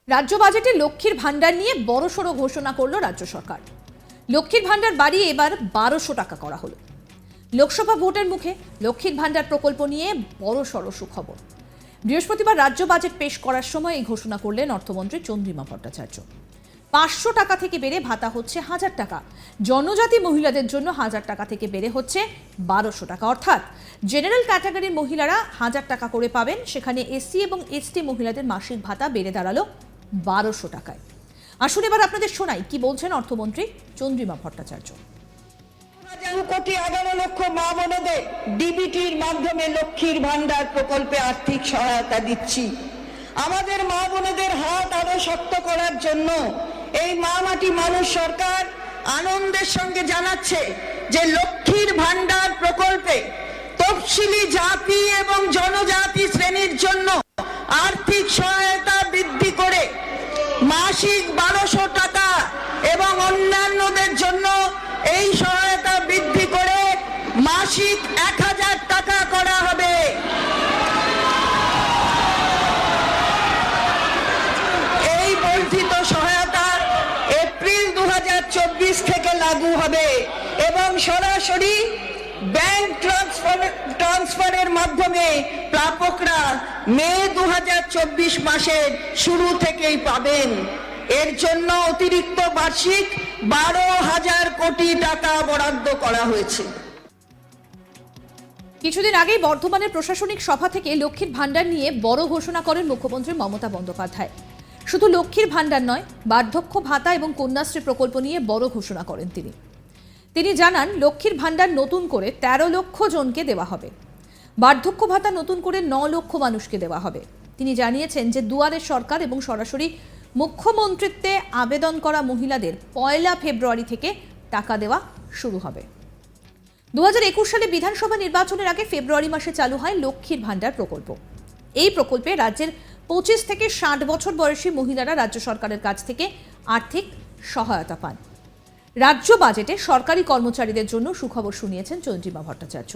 রাজ্য বাজেটে লক্ষ্মীর ভান্ডার নিয়ে বড়সড় ঘোষণা করল রাজ্য সরকার। লক্ষ্মীর ভান্ডার বাড়িয়ে এবার 1200 টাকা করা হলো। লোকসভা ভোটের মুখে লক্ষ্মীর ভান্ডার প্রকল্প নিয়ে বড়সড় সুখবর। বৃহস্পতিবার রাজ্য বাজেট পেশ করার সময় এই ঘোষণা করলেন অর্থমন্ত্রী চন্দ্রিমা ভট্টাচার্য। 500 টাকা থেকে বেড়ে ভাতা হচ্ছে 1000 টাকা। জনজাতি মহিলাদের জন্য 1000 টাকা থেকে বেড়ে হচ্ছে 1200 টাকা, অর্থাৎ জেনারেল ক্যাটাগরির মহিলারা 1000 টাকা করে পাবেন, সেখানে এসসি এবং এসটি মহিলাদের মাসিক ভাতা বেড়ে দাঁড়ালো 1200 টাকায়। আসুন এবার আপনাদের শোনাই কি বলছেন অর্থমন্ত্রী চন্দ্রিমা ভট্টাচার্য। 11 লক্ষ মা বোনেদের ডিবিটির মাধ্যমে লক্ষ্মীর ভান্ডার প্রকল্পে আর্থিক সহায়তা দিচ্ছি। আমাদের মা বোনেদের হাত আরো শক্ত করার জন্য এই মা মাটি মানুষ সরকার আনন্দের সঙ্গে জানাচ্ছে যে লক্ষ্মীর ভান্ডার প্রকল্পে তফসিলি জাতি এবং জনজাতি শ্রেণীর জন্য আর্থিক সহায়তা বৃদ্ধি করে মাসিক 1200 টাকা এবং অন্যান্যদের জন্য এই সহায়তা বৃদ্ধি করে মাসিক 1000 টাকা করা হবে। এই বর্ধিত সহায়তা এপ্রিল 2024 থেকে লাগু হবে এবং সরাসরি ব্যাংক ট্রান্সফারের মাধ্যমে প্রাপকরা মে 2024 মাসের শুরু থেকেই পাবেন। এর জন্য অতিরিক্ত বার্ষিক 12,000 কোটি টাকা বরাদ্দ করা হয়েছে। কিছুদিন আগেই বর্ধমানের প্রশাসনিক সভা থেকে লক্ষ্মীর ভান্ডার নিয়ে বড় ঘোষণা করেন মুখ্যমন্ত্রী মমতা বন্দ্যোপাধ্যায়। শুধু লক্ষ্মীর ভান্ডার নয়, বার্ধক্য ভাতা এবং কন্যাশ্রী প্রকল্প নিয়ে বড় ঘোষণা করেন তিনি জানান লক্ষ্মীর ভান্ডার নতুন করে 13 লক্ষ জনকে দেওয়া হবে। বার্ধক্য ভাতা নতুন করে 9 লক্ষ মানুষকে দেওয়া হবে। তিনি জানিয়েছেন যে দুয়ারে সরকার এবং সরাসরি মুখ্যমন্ত্রীত্বে আবেদন করা মহিলাদের 1 ফেব্রুয়ারি থেকে টাকা দেওয়া শুরু হবে। 2021 সালে বিধানসভা নির্বাচনের আগে ফেব্রুয়ারি মাসে চালু হয় লক্ষ্মীর ভান্ডার প্রকল্প। এই প্রকল্পে রাজ্যের 25 থেকে 60 বছর বয়সী মহিলারা রাজ্য সরকারের কাছ থেকে আর্থিক সহায়তা পান। রাজ্য বাজেটে সরকারি কর্মচারীদের জন্য সুখবর শুনিয়েছেন চন্দ্রিমা ভট্টাচার্য।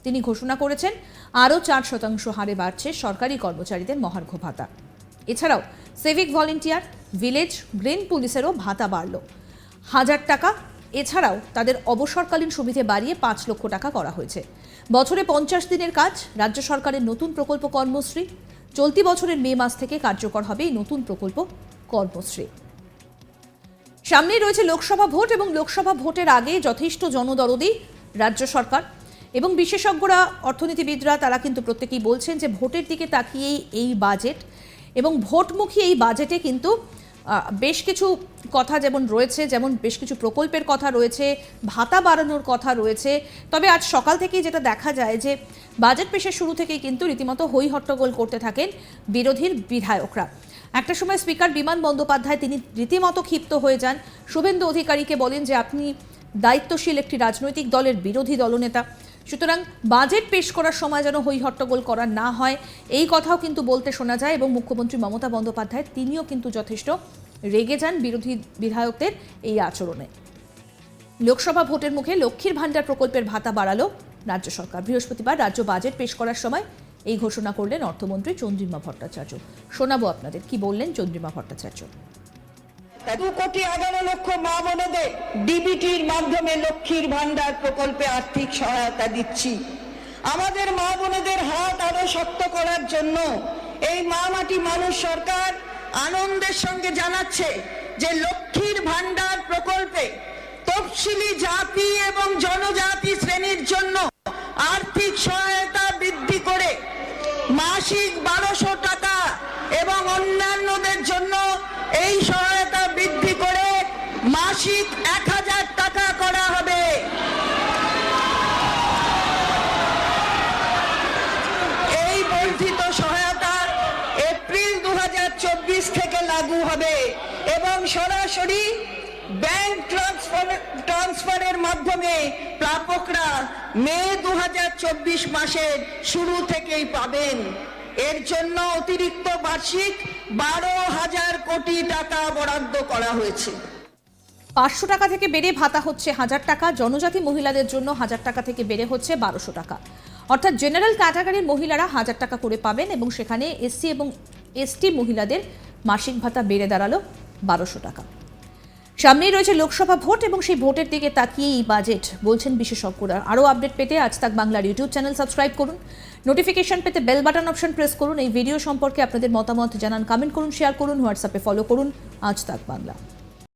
তিনি ঘোষণা করেছেন আরও 4% হারে বাড়ছে সরকারি কর্মচারীদের মহার্ঘ ভাতা। এছাড়াও সিভিক ভলেন্টিয়ার, ভিলেজ গ্রিন পুলিশেরও ভাতা বাড়ল 1000 টাকা। এছাড়াও তাদের অবসরকালীন সুবিধে বাড়িয়ে 5 লক্ষ টাকা করা হয়েছে। বছরে 50 দিনের কাজ। রাজ্য সরকারের নতুন প্রকল্প কর্মশ্রী। চলতি বছরের মে মাস থেকে কার্যকর হবে এই নতুন প্রকল্প কর্মশ্রী। সামনেই রয়েছে লোকসভা ভোট এবং লোকসভা ভোটের আগে যথেষ্ট জনদরদি রাজ্য সরকার এবং বিশেষজ্ঞরা, অর্থনীতিবিদরা তারা কিন্তু প্রত্যেকেই বলছেন যে ভোটের দিকে তাকিয়েই এই বাজেট এবং ভোটমুখী এই বাজেটে কিন্তু বেশ কিছু কথা যেমন রয়েছে, যেমন বেশ কিছু প্রকল্পের কথা রয়েছে, ভাতা বাড়ানোর কথা রয়েছে। তবে আজ সকাল থেকেই যেটা দেখা যায় যে বাজেট পেশের শুরু থেকেই কিন্তু রীতিমতো হই হট্টগোল করতে থাকেন বিরোধীর বিধায়করা। একটা সময় স্পিকার বিমান বন্দ্যোপাধ্যায় তিনি রীতিমতো ক্ষিপ্ত হয়ে যান। শুভেন্দু অধিকারীকে বলেন যে আপনি দায়িত্বশীল একটি রাজনৈতিক দলের বিরোধী দলনেতা, সুতরাং বাজেট পেশ করার সময় যেন হই হট্টগোল করা না হয় এই কথাও কিন্তু বলতে শোনা যায়। এবং মুখ্যমন্ত্রী মমতা বন্দ্যোপাধ্যায় তিনিও কিন্তু যথেষ্ট রেগে যান বিরোধী বিধায়কদের এই আচরণে। লোকসভা ভোটের মুখে লক্ষ্মীর ভান্ডার প্রকল্পের ভাতা বাড়ালো রাজ্য সরকার। বৃহস্পতিবার রাজ্য বাজেট পেশ করার সময় এই ঘোষণা করলেন অর্থমন্ত্রী চন্দ্রিমা ভট্টাচার্য। শোনাবো আপনাদের কি বললেন চন্দ্রিমা ভট্টাচার্য। 2,11 লক্ষ মা বোনেদের ডিবিটির মাধ্যমে লক্ষ্মীর ভান্ডার প্রকল্পে আর্থিক সহায়তা দিচ্ছি। আমাদের মা বোনেদের হাত আরো শক্ত করার জন্য এই মা মাটি মানুষ সরকার আনন্দের সঙ্গে জানাচ্ছে যে লক্ষ্মীর ভান্ডার প্রকল্পে তফসিলি জাতি এবং জনজাতি শ্রেণীর জন্য আর্থিক সহায়তা বৃদ্ধি করে মাসিক 1200 টাকা এবং অন্যান্যদের জন্য এই সহায়তা বৃদ্ধি করে মাসিক 1000 টাকা করা হবে। এই বর্ধিত সহায়তা এপ্রিল 2024 থেকে লাগু হবে এবং সরাসরি ব্যাংক ট্রান্সফারের মাধ্যমে প্রাপকরা মে 2024 মাসের শুরু থেকেই পাবেন। এর জন্য অতিরিক্ত বার্ষিক 12,000 কোটি টাকা বরাদ্দ করা হয়েছে। 500 টাকা থেকে বেড়ে ভাতা হচ্ছে 1000 টাকা। জনজাতি মহিলাদের জন্য 1000 টাকা থেকে বেড়ে হচ্ছে 1200 টাকা। অর্থাৎ জেনারেল ক্যাটাগরির মহিলারা 1000 টাকা করে পাবেন এবং সেখানে এসসি এবং এসটি মহিলাদের মাসিক ভাতা বেড়ে দাঁড়ালো 1200 টাকা। সামনেই রয়েছে লোকসভা ভোট এবং সেই ভোটের দিকে তাকিয়েই বাজেট বলছেন বিশেষজ্ঞরা। আরও আপডেট পেতে আজ তাক বাংলার ইউটিউব চ্যানেল সাবস্ক্রাইব করুন, নোটিফিকেশন পেতে বেল বাটন অপশন প্রেস করুন। এই ভিডিও সম্পর্কে আপনাদের মতামত জানান, কমেন্ট করুন, শেয়ার করুন, হোয়াটসঅ্যাপে ফলো করুন আজ তাক বাংলা।